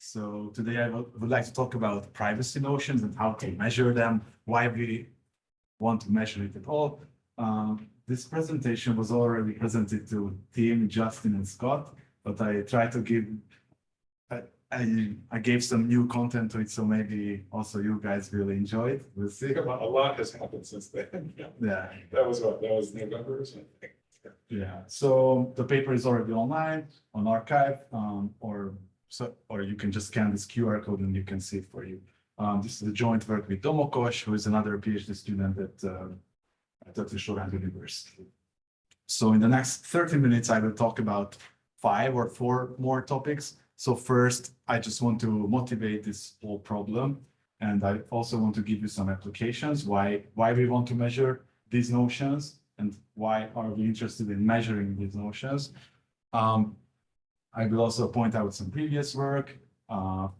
So today I would like to talk about privacy notions and how to measure them, why we want to measure it at all. This presentation was already presented to Tim, Justin, and Scott, but I tried to give, I gave some new content to it, so maybe also you guys will enjoy it. We'll see. A lot has happened since then. Yeah. That was what? That was November or something. Yeah. So the paper is already online on archive, or you can just scan this QR code and you can see it for you. This is a joint work with Domokos, who is another PhD student at Során University. So in the next 30 minutes, I will talk about 5 or 4 more topics. So first, I just want to motivate this whole problem. And I also want to give you some applications, why we want to measure these notions and why are we interested in measuring these notions. I will also point out some previous work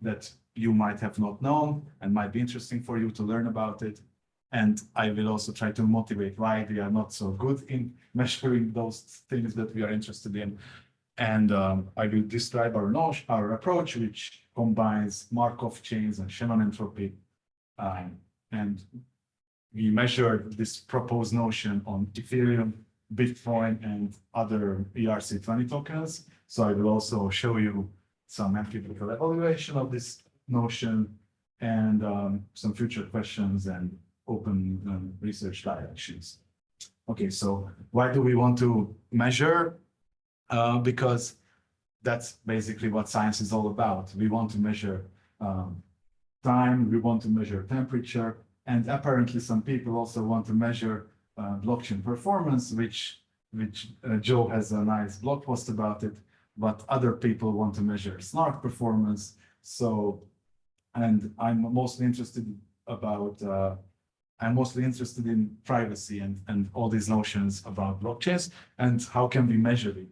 that you might have not known and might be interesting for you to learn about it. And I will also try to motivate why we are not so good in measuring those things that we are interested in. And I will describe our approach, which combines Markov chains and Shannon entropy. And we measured this proposed notion on Ethereum, Bitcoin, and other ERC20 tokens. So I will also show you some empirical evaluation of this notion and some future questions and open research directions. Okay, so why do we want to measure? Because that's basically what science is all about. We want to measure time, we want to measure temperature, and apparently some people also want to measure blockchain performance, which Joe has a nice blog post about it, but other people want to measure snark performance. So, and I'm mostly interested in privacy and all these notions about blockchains and how can we measure it.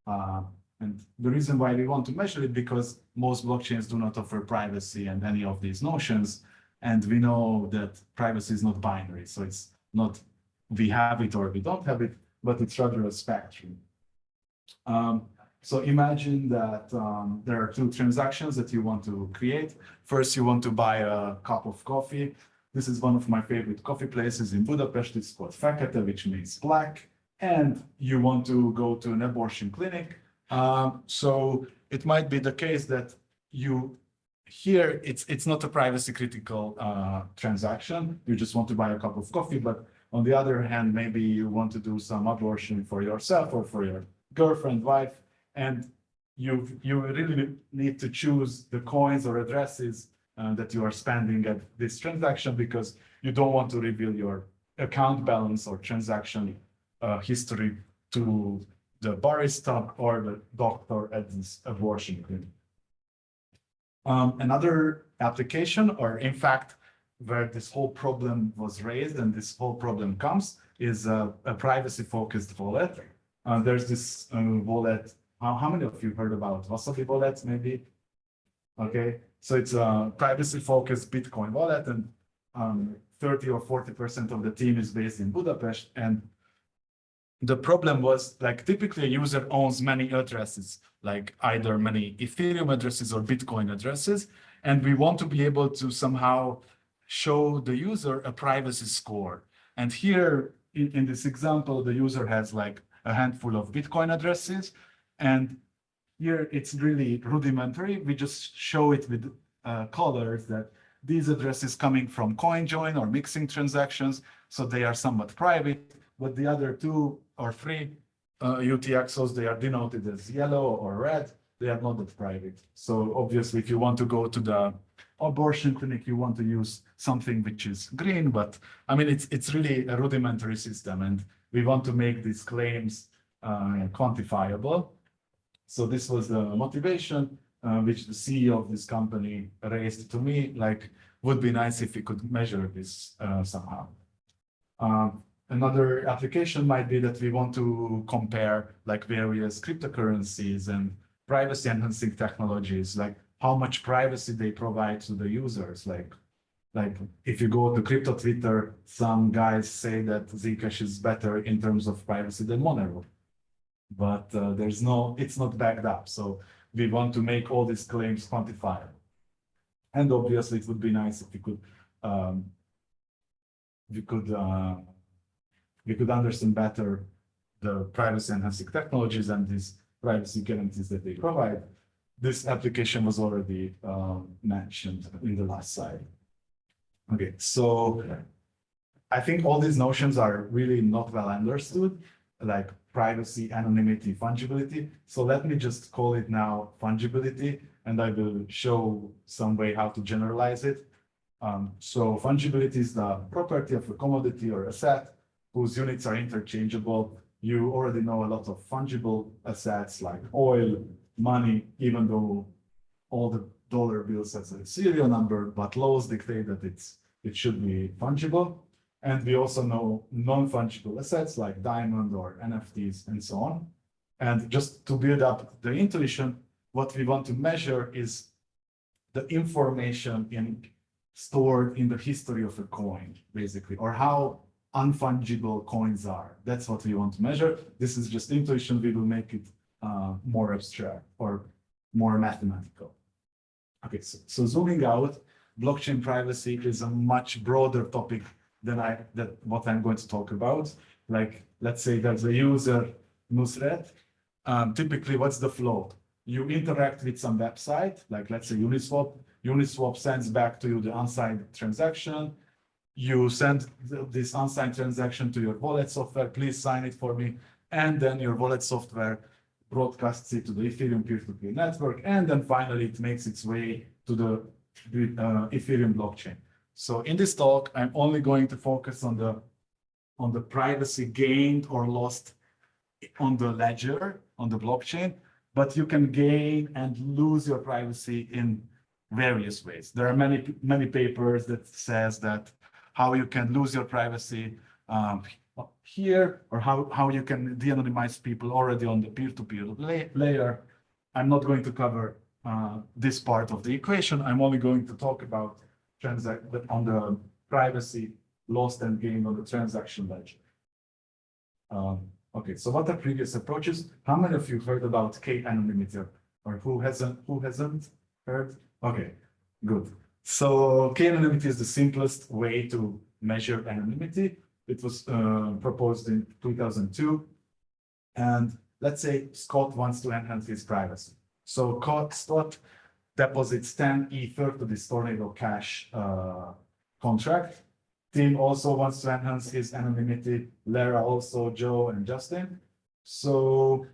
And the reason why we want to measure it, because most blockchains do not offer privacy and any of these notions. And we know that privacy is not binary. So it's not we have it or we don't have it, but it's rather a spectrum. So imagine that there are 2 transactions that you want to create. First, you want to buy a cup of coffee. This is one of my favorite coffee places in Budapest. It's called Fekete, which means black. And you want to go to an abortion clinic. So it might be the case that here it's not a privacy critical transaction. You just want to buy a cup of coffee, but on the other hand, maybe you want to do some abortion for yourself or for your girlfriend, wife, and you really need to choose the coins or addresses that you are spending at this transaction because you don't want to reveal your account balance or transaction history to the barista or the doctor at this abortion clinic. Another application, or in fact, where this whole problem was raised and this whole problem comes, is a privacy-focused wallet. There's this wallet. How many of you heard about Wasabi wallets, maybe? Okay, so it's a privacy-focused Bitcoin wallet, and 30 or 40% of the team is based in Budapest. And the problem was, like, typically a user owns many addresses, like either many Ethereum addresses or Bitcoin addresses. And we want to be able to somehow show the user a privacy score. And here in this example, the user has like a handful of Bitcoin addresses. And here it's really rudimentary. We just show it with colors that these addresses coming from CoinJoin or mixing transactions. So they are somewhat private, but the other 2 or 3 UTXOs, they are denoted as yellow or red. They are not that private. So obviously, if you want to go to the abortion clinic, you want to use something which is green, but I mean, it's really a rudimentary system, and we want to make these claims quantifiable. So this was the motivation which the CEO of this company raised to me, like, would be nice if we could measure this somehow. Another application might be that we want to compare like various cryptocurrencies and privacy enhancing technologies, like how much privacy they provide to the users. Like if you go to crypto Twitter, some guys say that Zcash is better in terms of privacy than Monero, but it's not backed up. So we want to make all these claims quantifiable. And obviously, it would be nice if we could understand better the privacy enhancing technologies and these privacy guarantees that they provide. This application was already mentioned in the last slide. Okay, so I think all these notions are really not well understood, like privacy, anonymity, fungibility. So let me just call it now fungibility, and I will show some way how to generalize it. So fungibility is the property of a commodity or asset whose units are interchangeable. You already know a lot of fungible assets like oil, money, even though all the dollar bills has a serial number, but laws dictate that it should be fungible. And we also know non-fungible assets like diamond or NFTs and so on. And just to build up the intuition, what we want to measure is the information stored in the history of a coin, basically, or how unfungible coins are. That's what we want to measure. This is just intuition. We will make it more abstract or more mathematical. Okay, so zooming out, blockchain privacy is a much broader topic than what I'm going to talk about. Like, let's say there's a user, Nusret. Typically, what's the flow? You interact with some website, like let's say Uniswap. Uniswap sends back to you the unsigned transaction. You send this unsigned transaction to your wallet software, please sign it for me. And then your wallet software broadcasts it to the Ethereum peer-to-peer network. And then finally, it makes its way to the Ethereum blockchain. So in this talk, I'm only going to focus on the privacy gained or lost on the ledger, on the blockchain, but you can gain and lose your privacy in various ways. There are many papers that says that how you can lose your privacy here, or how you can de-anonymize people already on the peer-to-peer layer. I'm not going to cover this part of the equation. I'm only going to talk about on the privacy lost and gained on the transaction ledger. Okay, so what are previous approaches? How many of you heard about K-anonymity, or who hasn't heard? Okay, good. So K-anonymity is the simplest way to measure anonymity. It was proposed in 2002. And let's say Scott wants to enhance his privacy. So Scott deposits 10 Ether to this Tornado Cash contract. Tim also wants to enhance his anonymity. Lara also, Joe and Justin. So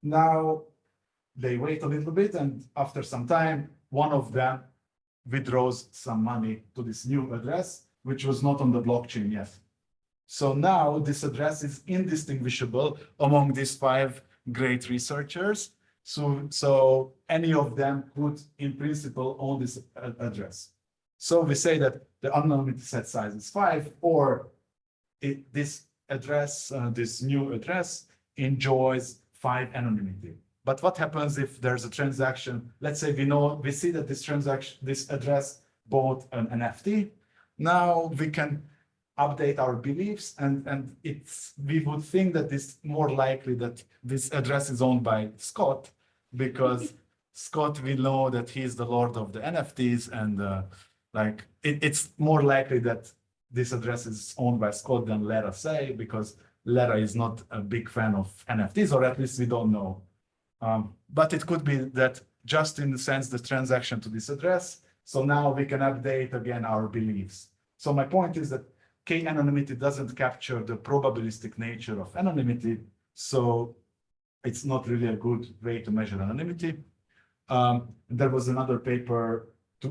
now they wait a little bit, and after some time, one of them withdraws some money to this new address, which was not on the blockchain yet. So now this address is indistinguishable among these 5 great researchers. So any of them could, in principle, own this address. So we say that the anonymity set size is 5, or this address, this new address, enjoys 5 anonymity. But what happens if there's a transaction? Let's say we see that this address bought an NFT. Now we can update our beliefs, and we would think that it's more likely that this address is owned by Scott, because Scott, we know that he is the lord of the NFTs, and it's more likely that this address is owned by Scott than Lara say, because Lara is not a big fan of NFTs, or at least we don't know. But it could be that Justin sends the transaction to this address, so now we can update again our beliefs. So my point is that K-anonymity doesn't capture the probabilistic nature of anonymity, so it's not really a good way to measure anonymity. There was another paper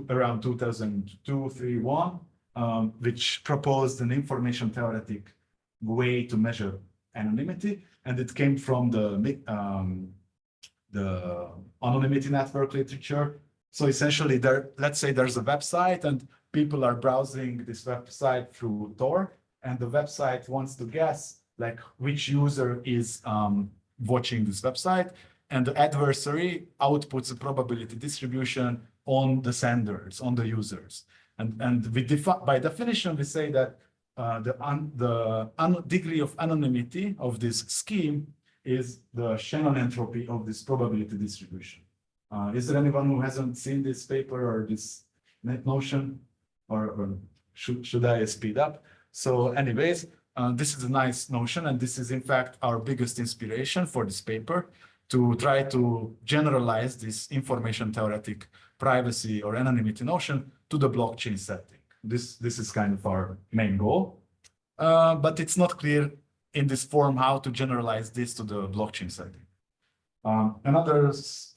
around 2002-3-1, which proposed an information theoretic way to measure anonymity, and it came from the anonymity network literature. So essentially, let's say there's a website and people are browsing this website through Tor, and the website wants to guess like which user is watching this website, and the adversary outputs a probability distribution on the senders, on the users. And we by definition, we say that the degree of anonymity of this scheme is the Shannon entropy of this probability distribution. Is there anyone who hasn't seen this paper or this notion? Or should I speed up? So anyways, this is a nice notion, and this is in fact our biggest inspiration for this paper to try to generalize this information theoretic privacy or anonymity notion to the blockchain setting. This is kind of our main goal, but it's not clear in this form how to generalize this to the blockchain setting. Another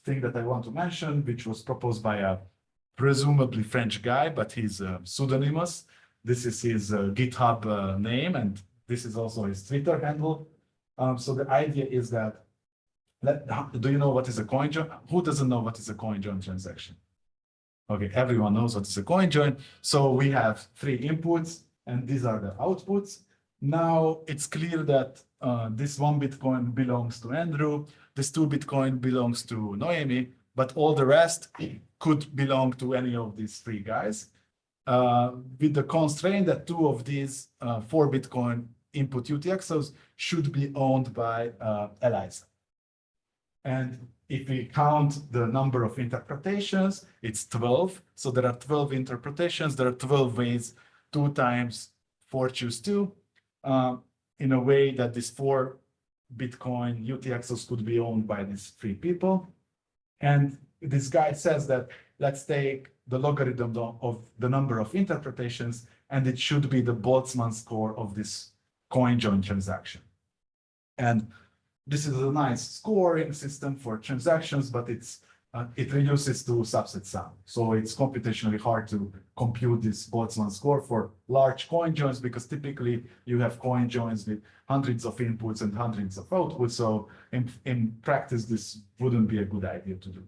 thing that I want to mention, which was proposed by a presumably French guy, but he's pseudonymous. This is his GitHub name, and this is also his Twitter handle. So the idea is that, do you know what is a coin join? Who doesn't know what is a coin join transaction? Okay, everyone knows what is a coin join. So we have 3 inputs, and these are the outputs. Now it's clear that this 1 Bitcoin belongs to Andrew, this 2 Bitcoin belongs to Noemi, but all the rest could belong to any of these 3 guys, with the constraint that 2 of these 4 Bitcoin input UTXOs should be owned by Eliza. And if we count the number of interpretations, it's 12. So there are 12 interpretations. There are 12 ways, 2 times 4 choose 2, in a way that these 4 Bitcoin UTXOs could be owned by these 3 people. And this guy says that let's take the logarithm of the number of interpretations, and it should be the Boltzmann score of this coin join transaction. And this is a nice scoring system for transactions, but it reduces to subset sum. So it's computationally hard to compute this Boltzmann score for large coin joins, because typically you have coin joins with hundreds of inputs and hundreds of outputs. So in practice, this wouldn't be a good idea to do.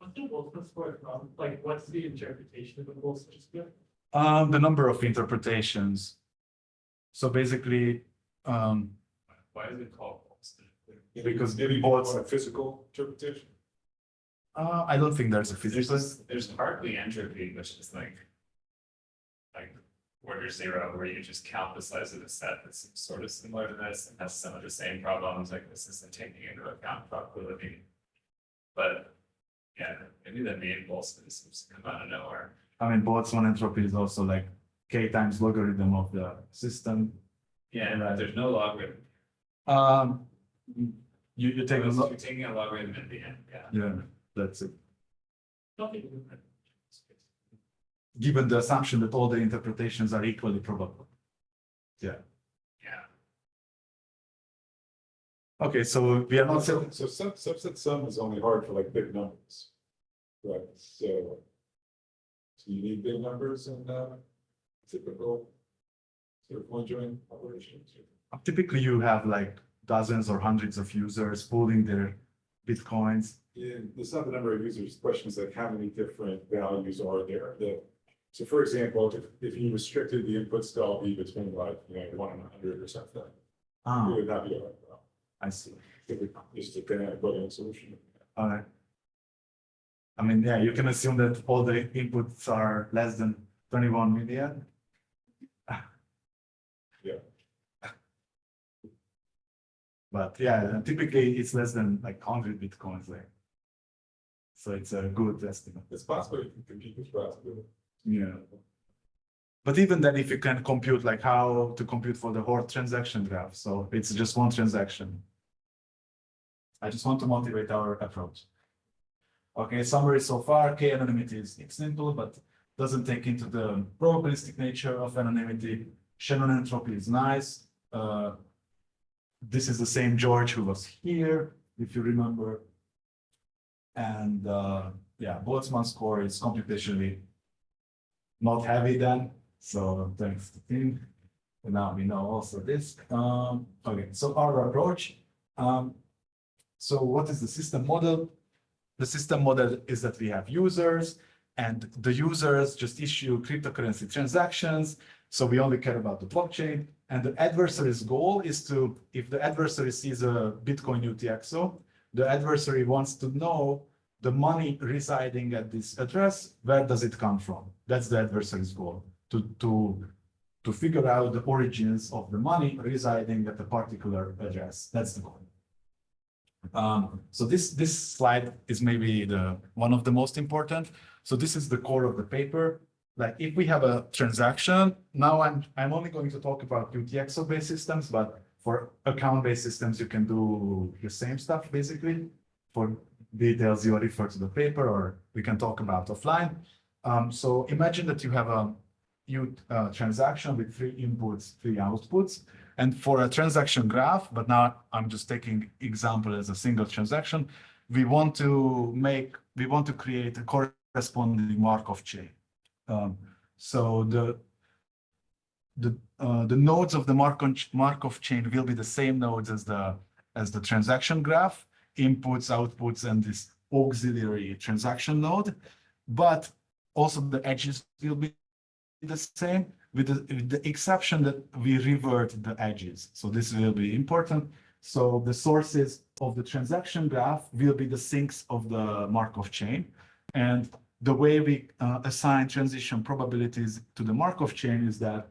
What's the Boltzmann score from? Like, what's the interpretation of the Boltzmann score? The number of interpretations. So basically, Why is it called Boltzmann? Because maybe Boltzmann- a physical interpretation. I don't think there's a physical. There's hardly entropy, which is like order 0, where you just count the size of the set that's sort of similar to this and has some of the same problems. Like this isn't taking into account probability. But yeah, maybe the main Boltzmann seems to come out of nowhere. I mean, Boltzmann entropy is also like k times logarithm of the system. Yeah, and there's no logarithm. You take a You're look. taking a logarithm at the end. Yeah. Yeah, that's it. Nothing. Given the assumption that all the interpretations are equally probable. Yeah. Okay, so we are not. So subset sum is only hard for like big numbers. Right, so you need big numbers in typical sort of coin join operations. Typically, you have like dozens or hundreds of users pooling their Bitcoins. Yeah, it's not the number of users, the question is like how many different values are there? So for example, if you restricted the inputs to all be between like, 1 and 100 or something, it Ah, would not be like that. I see. It would just depend on putting a solution. All right. I mean, yeah, you can assume that all the inputs are less than 21 million. Yeah. But yeah, typically it's less than like 100 Bitcoins there. So it's a good estimate. It's possible you can compete with possibility. Yeah. But even then, if you can compute like how to compute for the whole transaction graph, so it's just one transaction. I just want to motivate our approach. Okay, summary so far, K anonymity is simple, but doesn't take into the probabilistic nature of anonymity. Shannon entropy is nice. This is the same George who was here, if you remember. And yeah, Boltzmann score is computationally not heavy then. So thanks to him. And now we know also this. Okay, so our approach. So what is the system model? The system model is that we have users, and the users just issue cryptocurrency transactions. So we only care about the blockchain. And the adversary's goal is to, if the adversary sees a Bitcoin UTXO, the adversary wants to know the money residing at this address, where does it come from? That's the adversary's goal, to figure out the origins of the money residing at a particular address. That's the goal. So this slide is maybe the one of the most important. So this is the core of the paper. Like if we have a transaction, now I'm only going to talk about UTXO-based systems, but for account-based systems, you can do the same stuff basically. For details, you refer to the paper, or we can talk about offline. So imagine that you have a transaction with 3 inputs, 3 outputs. And for a transaction graph, but now I'm just taking example as a single transaction, we want to create a corresponding Markov chain. So the nodes of the Markov chain will be the same nodes as the transaction graph, inputs, outputs, and this auxiliary transaction node, but also the edges will be the same, with the exception that we revert the edges. So this will be important. So the sources of the transaction graph will be the sinks of the Markov chain. And the way we assign transition probabilities to the Markov chain is that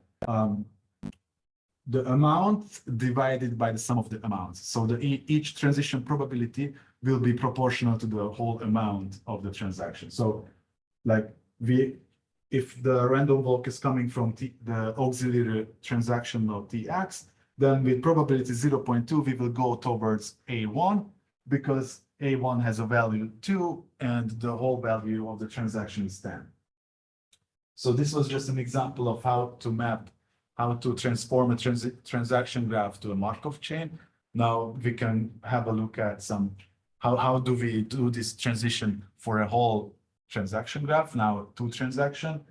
the amount divided by the sum of the amounts. So each transition probability will be proportional to the whole amount of the transaction. So like if the random walk is coming from the auxiliary transaction node Tx, then with probability 0.2, we will go towards A1 because A1 has a value 2 and the whole value of the transaction is 10. So this was just an example of how to transform a transaction graph to a Markov chain. Now we can have a look at how do we do this transition for a whole transaction graph, now 2 transaction.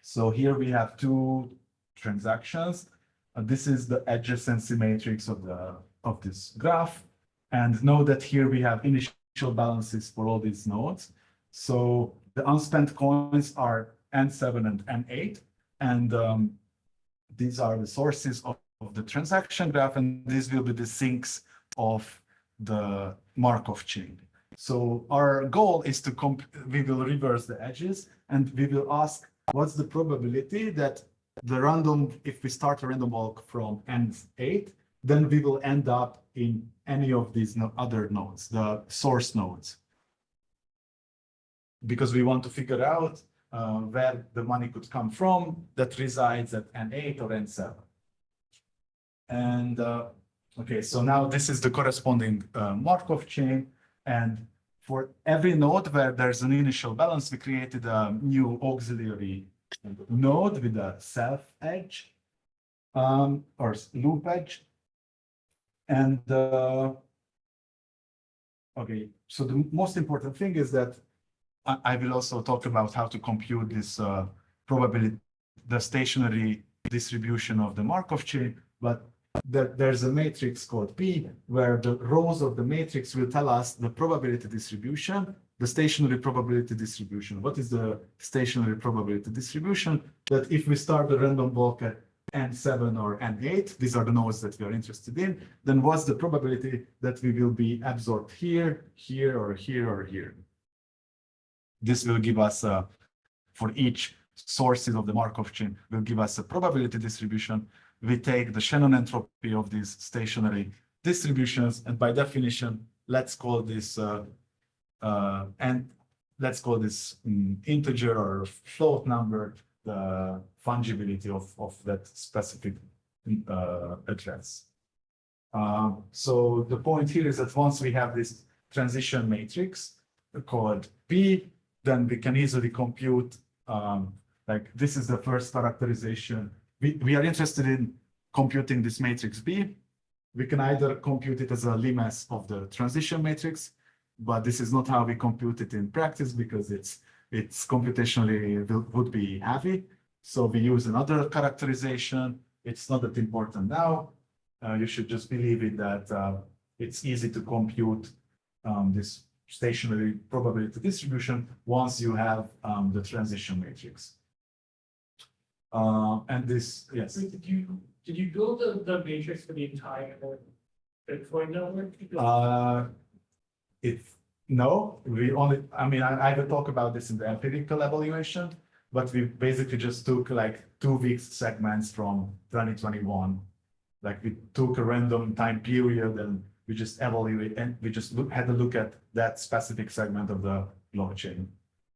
So here we have 2 transactions. This is the adjacency matrix of this graph. And know that here we have initial balances for all these nodes. So the unspent coins are N7 and N8. And these are the sources of the transaction graph. And these will be the sinks of the Markov chain. So our goal is we will reverse the edges and we will ask what's the probability that if we start a random walk from N8, then we will end up in any of these other nodes, the source nodes. Because we want to figure out where the money could come from that resides at N8 or N7. And okay, so now this is the corresponding Markov chain. And for every node where there's an initial balance, we created a new auxiliary node with a self edge or loop edge. And okay, so the most important thing is that I will also talk about how to compute this probability, the stationary distribution of the Markov chain, but there's a matrix called P where the rows of the matrix will tell us the probability distribution, the stationary probability distribution. What is the stationary probability distribution? That if we start the random walk at N7 or N8, these are the nodes that we are interested in, then what's the probability that we will be absorbed here, here, or here, or here? This will give us, for each sources of the Markov chain, will give us a probability distribution. We take the Shannon entropy of these stationary distributions, and by definition, let's call this integer or float number the fungibility of that specific address. So the point here is that once we have this transition matrix called P, then we can easily compute, like this is the first characterization. We are interested in computing this matrix B. We can either compute it as a limass of the transition matrix, but this is not how we compute it in practice because it's computationally would be heavy. So we use another characterization. It's not that important now. You should just believe it that it's easy to compute this stationary probability distribution once you have the transition matrix. And this, yes. Did you build the matrix for the entire Bitcoin network? No, we only, I mean, I will talk about this in the empirical evaluation, but we basically just took like 2 weeks segments from 2021. Like we took a random time period and we just evaluate and we just had a look at that specific segment of the blockchain.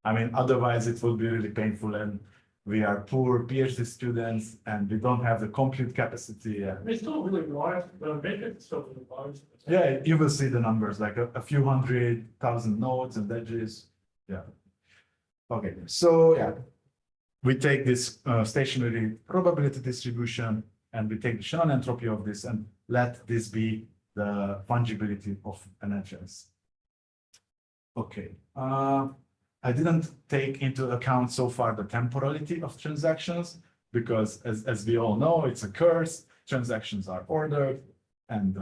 I mean, otherwise it would be really painful, and we are poor PhD students and we don't have the compute capacity. It's still really large, the matrix is still really large. Yeah, you will see the numbers, like a few 100,000 nodes and edges. Yeah. Okay, so yeah, we take this stationary probability distribution and we take the Shannon entropy of this and let this be the fungibility of an address. Okay, I didn't take into account so far the temporality of transactions because as we all know, it's a curse. Transactions are ordered and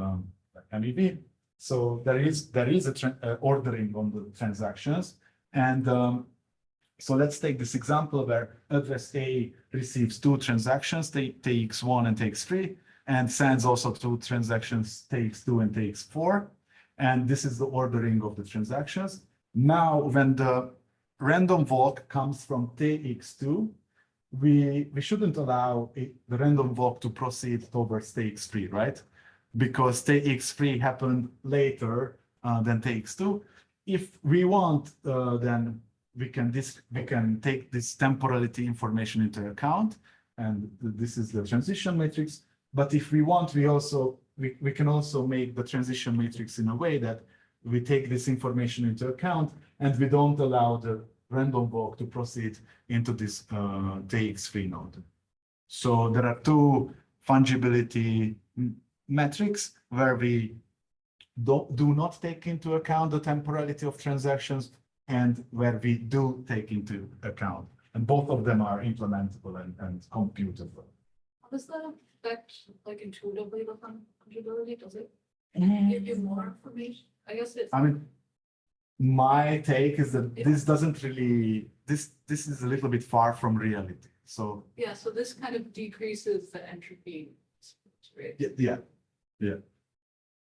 like MEV. So there is a ordering on the transactions. And so let's take this example where address A receives two transactions, TX1 and TX3, and sends also two transactions, TX2 and TX4. And this is the ordering of the transactions. Now, when the random walk comes from TX2, we shouldn't allow the random walk to proceed towards TX3, right? Because TX3 happened later than TX2. If we want, then we can take this temporality information into account, and this is the transition matrix. But if we want, we can also make the transition matrix in a way that we take this information into account and we don't allow the random walk to proceed into this TX3 node. So there are two fungibility metrics where we do not take into account the temporality of transactions and where we do take into account. And both of them are implementable and computable. How does that affect, like, intuitively the fungibility? Does it give you more information? I guess it's. I mean, my take is that this doesn't really, this is a little bit far from reality. So Yeah, so this kind of decreases the entropy, right? yeah.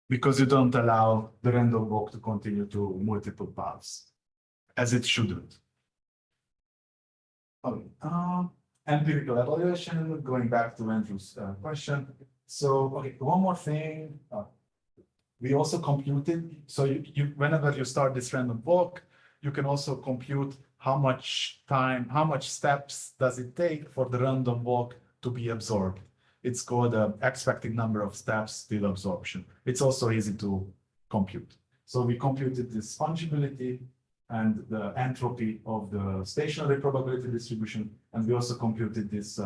Because you don't allow the random walk to continue to multiple paths, as it shouldn't. Okay, empirical evaluation, going back to Andrew's question. So, okay, one more thing. We also computed, so whenever you start this random walk, you can also compute how much time, how much steps does it take for the random walk to be absorbed. It's called the expected number of steps till absorption. It's also easy to compute. So we computed this fungibility and the entropy of the stationary probability distribution, and we also computed this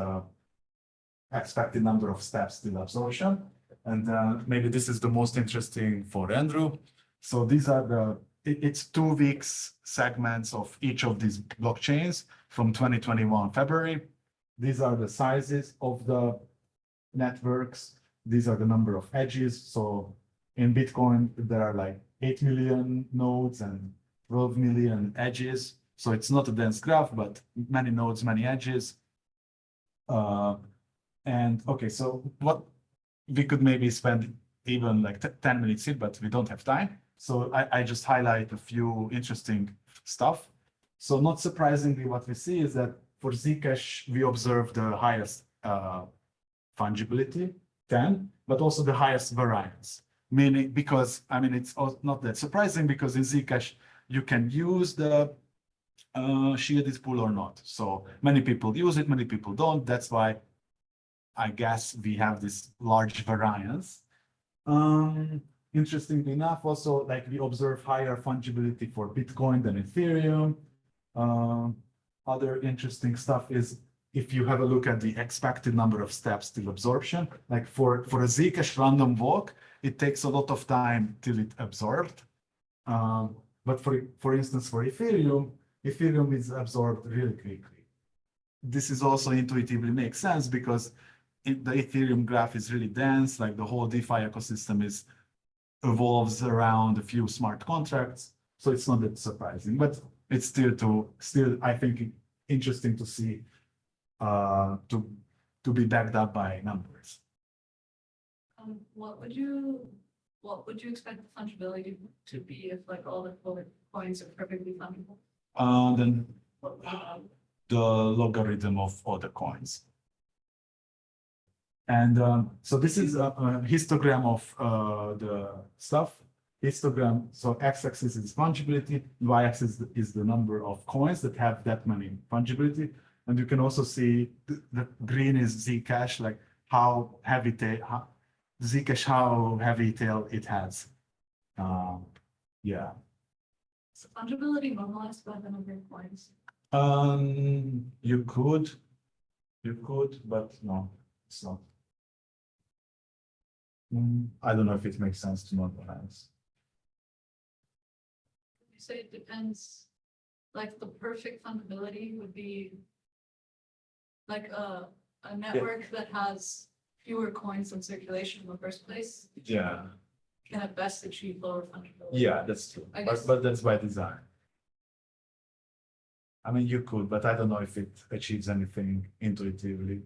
expected number of steps till absorption. And maybe this is the most interesting for Andrew. So these are it's 2 weeks segments of each of these blockchains from 2021 February. These are the sizes of the networks. These are the number of edges. So in Bitcoin, there are like 8 million nodes and 12 million edges. So it's not a dense graph, but many nodes, many edges. And okay, so what we could maybe spend even like 10 minutes here, but we don't have time. So I just highlight a few interesting stuff. So not surprisingly, what we see is that for Zcash, we observe the highest fungibility, 10, but also the highest variance. Meaning, because, I mean, it's not that surprising because in Zcash, you can use the shielded pool or not. So many people use it, many people don't. That's why I guess we have this large variance. Interestingly enough, also, like we observe higher fungibility for Bitcoin than Ethereum. Other interesting stuff is if you have a look at the expected number of steps till absorption, like for a Zcash random walk, it takes a lot of time till it absorbed. But for instance, for Ethereum is absorbed really quickly. This is also intuitively makes sense because the Ethereum graph is really dense, like the whole DeFi ecosystem evolves around a few smart contracts. So it's not that surprising, but it's still I think interesting to see to be backed up by numbers. What would you expect the fungibility to be if like all the coins are perfectly fungible? Then What would the logarithm of all the coins. And so this is a histogram of the stuff. Histogram, so x-axis is fungibility, y-axis is the number of coins that have that many fungibility. And you can also see the green is Zcash, like how heavy tail, Zcash, how heavy tail it has. Yeah. Is fungibility normalized by the number of coins? You could, but no, it's not. I don't know if it makes sense to normalize. You say it depends, like the perfect fungibility would be like a network that has fewer coins in circulation in the first place, Yeah. can at best achieve lower fungibility. Yeah, that's true. I guess- But that's by design. I mean, you could, but I don't know if it achieves anything intuitively.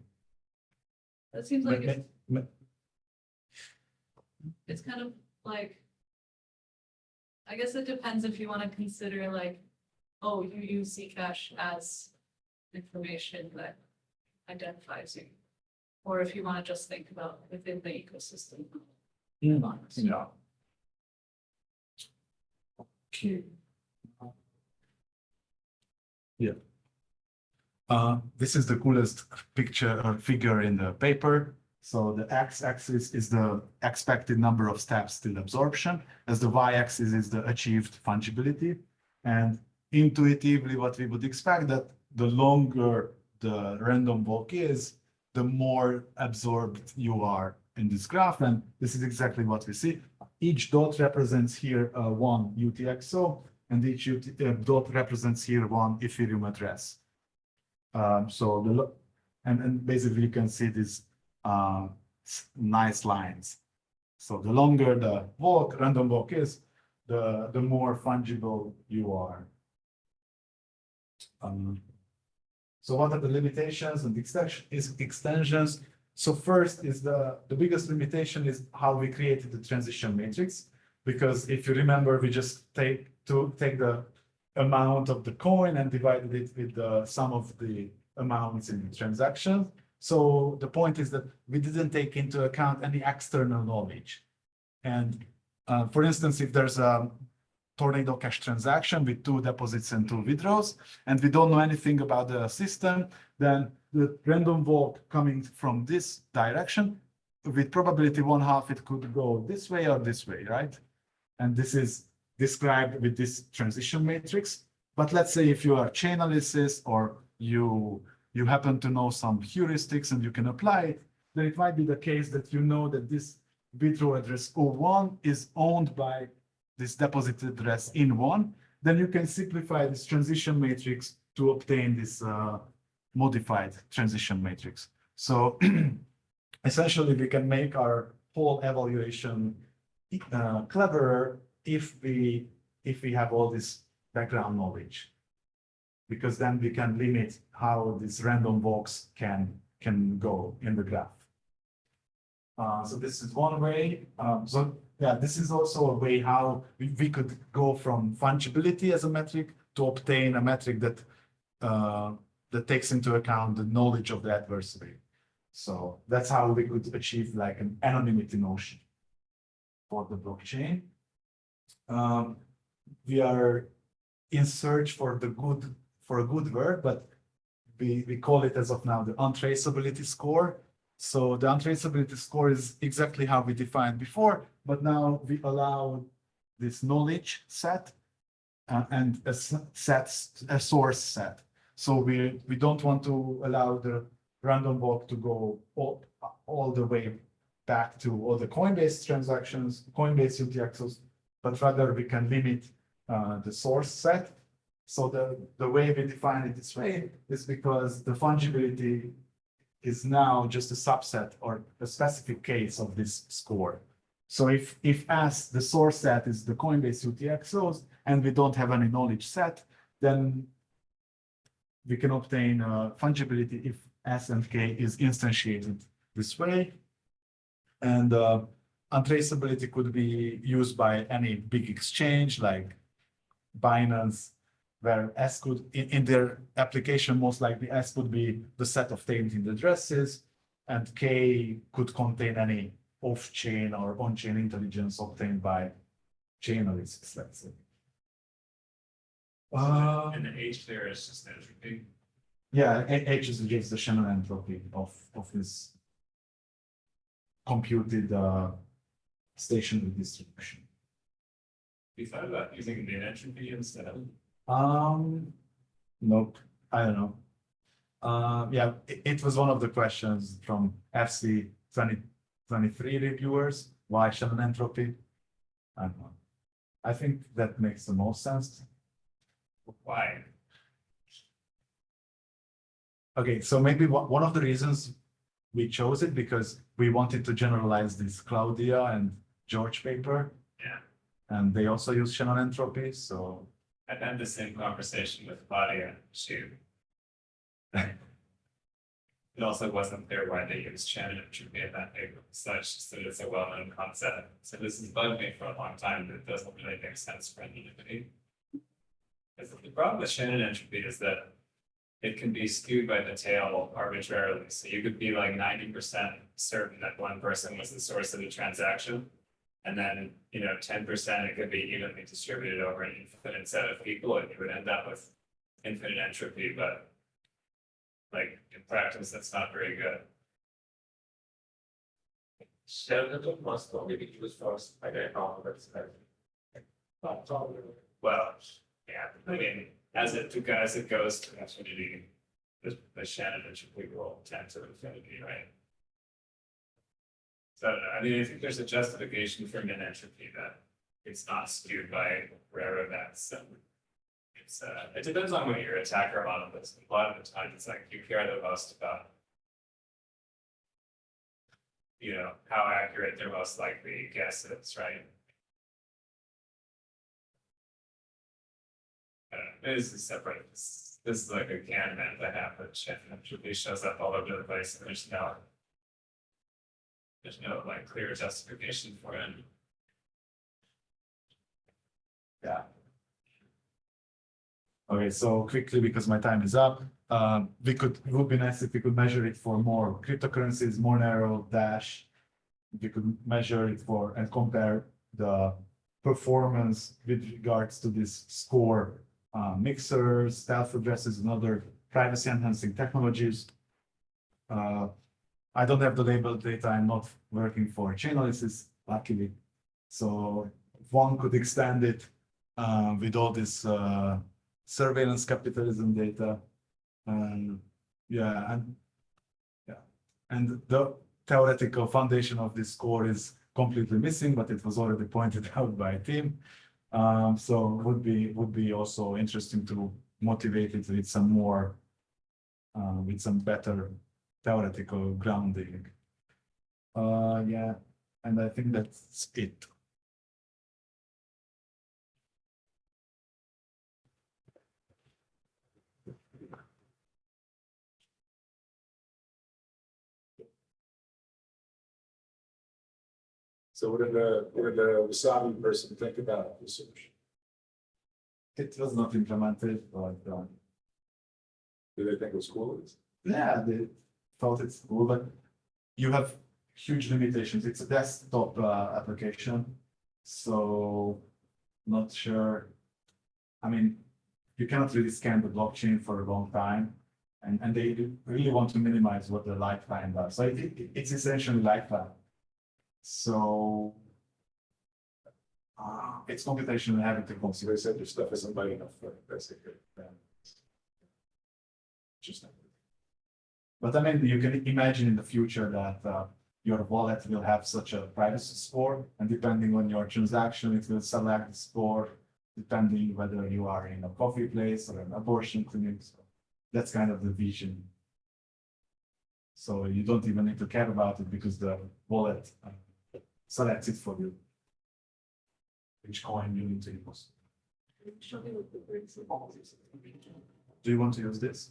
That seems like Ma- ma- it's kind of like, I guess it depends if you want to consider like, oh, you use Zcash as information that identifies you. Or if you want to just think about within the ecosystem. Yeah. Okay. Yeah. This is the coolest picture or figure in the paper. So the x-axis is the expected number of steps till absorption, as the y-axis is the achieved fungibility. And intuitively, what we would expect that the longer the random walk is, the more absorbed you are in this graph. And this is exactly what we see. Each dot represents here one UTXO, and each dot represents here one Ethereum address. And basically you can see these nice lines. So the longer the walk, random walk is, the more fungible you are. So what are the limitations and extensions? So first is the biggest limitation is how we created the transition matrix. Because if you remember, we just take the amount of the coin and divided it with the sum of the amounts in the transaction. So the point is that we didn't take into account any external knowledge. And for instance, if there's a Tornado Cash transaction with 2 deposits and 2 withdrawals, and we don't know anything about the system, then the random walk coming from this direction, with probability 1/2, it could go this way or this way, right? And this is described with this transition matrix. But let's say if you are chain analysis or you happen to know some heuristics and you can apply it, then it might be the case that you know that this withdraw address 01 is owned by this deposit address in 1, then you can simplify this transition matrix to obtain this modified transition matrix. So essentially we can make our whole evaluation cleverer if we have all this background knowledge, because then we can limit how these random walks can go in the graph. So this is one way. So yeah, this is also a way how we could go from fungibility as a metric to obtain a metric that that takes into account the knowledge of the adversary. So that's how we could achieve like an anonymity notion for the blockchain. We are in search for a good word, but we call it as of now the untraceability score. So the untraceability score is exactly how we defined before, but now we allow this knowledge set and a source set. So we don't want to allow the random walk to go all the way back to all the Coinbase transactions, Coinbase UTXOs, but rather we can limit the source set. So the way we define it this way is because the fungibility is now just a subset or a specific case of this score. So if S, the source set, is the Coinbase UTXOs, and we don't have any knowledge set, then we can obtain fungibility if S and K is instantiated this way. And untraceability could be used by any big exchange like Binance, where S could, in their application, most likely S could be the set of tainted addresses. and K could contain any off-chain or on-chain intelligence obtained by chain analysis, let's say. And the H there is just entropy. Yeah, H is just the Shannon entropy of this computed stationary distribution. You thought about using mid entropy instead of? Nope, I don't know. Yeah, it was one of the questions from FC 2023 reviewers. Why Shannon entropy? I don't know. I think that makes the most sense. Why? Okay, so maybe one of the reasons we chose it because we wanted to generalize this Claudia and George paper. Yeah. And they also use Shannon entropy, so. I've had the same conversation with Claudia too. It also wasn't clear why they used Shannon entropy in that paper, such that it's a well-known concept. So this has bugged me for a long time, but it doesn't really make sense for anonymity. Because the problem with Shannon entropy is that it can be skewed by the tail arbitrarily. So you could be like 90% certain that one person was the source of the transaction. And then, 10% it could be evenly distributed over an infinite set of people, and you would end up with infinite entropy, but like in practice, that's not very good. Sheldon must only be used for identifiers. Well, yeah, I mean, as it goes to infinity, the Shannon entropy will tend to infinity, right? So, I mean, I think there's a justification for min entropy that it's not skewed by rare events. And it depends on what your attacker model is. A lot of the time, it's like you care the most about, how accurate their most likely guess is, right? I don't know, this is separate. This is like a can man that happens. Shannon entropy shows up all over the place, and there's no like clear justification for it. Yeah. Okay, so quickly, because my time is up, it would be nice if we could measure it for more cryptocurrencies, more narrow dash. We could measure it for and compare the performance with regards to this score, mixers, stealth addresses, and other privacy enhancing technologies. I don't have the labeled data. I'm not working for Chainalysis, luckily. So one could extend it with all this surveillance capitalism data. And the theoretical foundation of this score is completely missing, but it was already pointed out by a team. So would be also interesting to motivate it with some more, with some better theoretical grounding. Yeah, and I think that's it. So what did the Wasabi person think about the solution? It was not implemented, but Did they think it was cool? yeah, they thought it's cool, but you have huge limitations. It's a desktop application, so not sure. I mean, you cannot really scan the blockchain for a long time, and they really want to minimize what the lifetime does. So it's essentially lifetime. So it's computationally heavy to So consider. they said your stuff isn't light enough for it, basically. Interesting. But I mean, you can imagine in the future that your wallet will have such a privacy score, and depending on your transaction, it will select the score depending whether you are in a coffee place or an abortion clinic. So that's kind of the vision. So you don't even need to care about it because the wallet selects it for you. Which coin you need to use. Show me what the words are. Do you want to use this?